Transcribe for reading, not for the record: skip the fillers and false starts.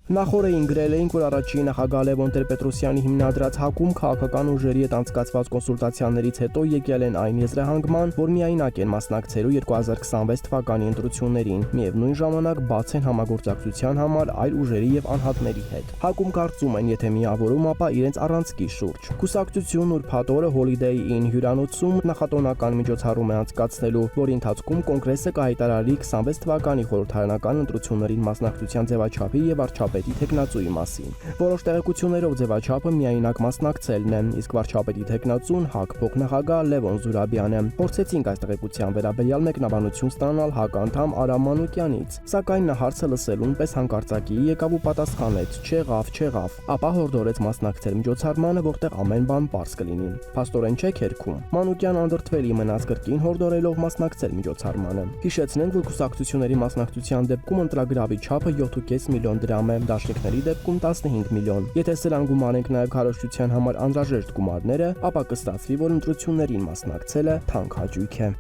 Նախորդ էին գրել էին, որ առաջին նախագահ Լևոն Տեր-Պետրոսյանի հիմնադրած ՀԱԿ-ում քաղաքական ուժերի հետ անցկացված կոնսուլտացիաներից հետո եկել են այն եզրահանգման, որ միայնակ են մասնակցելու 2026 թվականի ընտրություններին, միևնույն ժամանակ բաց են համագործակցության համար այլ ուժերի եւ անհատների հետ։ ՀԱԿ-ում կարծում են, եթե միավորում, ապա իրենց առանցքի շուրջ։ Կուսակցությունն ուրբաթ օրը Holiday Inn հյուրանոցում նախատոնական միջոցառում է անցկացնելու, որի ընթացքում կոնգրեսը կհայտարարի 26 թվականի խորհրդարանական ընտրություններին մասնակցության ձևաչափի եւ վարչապետի թեկնածուի մասին։ Որոշ տեղեկություններով ձևաչափը միայնակ մասնակցելն է, իսկ վարչապետի թեկնածուն ՀԱԿ փոխնախագահ Լևոն Զուրաբյանն է։ Փորձեցինք այս տեղեկության վերաբերյալ մեկնաբանություն ստանալ ՀԱԿ անդամ Արամ Մանուկյանից, սակայն նա հարցը լսելուն պես հանկարծակիի եկավ ու պատասխանեց. չեղավ, ապա հորդորեց մասնակցել միջոցառմանը, որտեղ ամեն բան պարզ կլինի։ Փաստորեն չէ քերքում։ Մանուկյան անդրդվելի մնաց կրկին հորդորելով մասնակցել միջոցառմանը։ Հիշեցնենք, որ կուսակցությունների մասնակցության դեպքում ընտրագրավի չափը 7.5 միլիոն դրամ է, դաշնիկների դեպքում 15 միլիոն։ Եթե սրան գումարենք նաև քարոզչության համար անհրաժեշտ գումարները, ապա կստացվի, որ ընտրություններին մասնակցելը թանկ հաճույք է։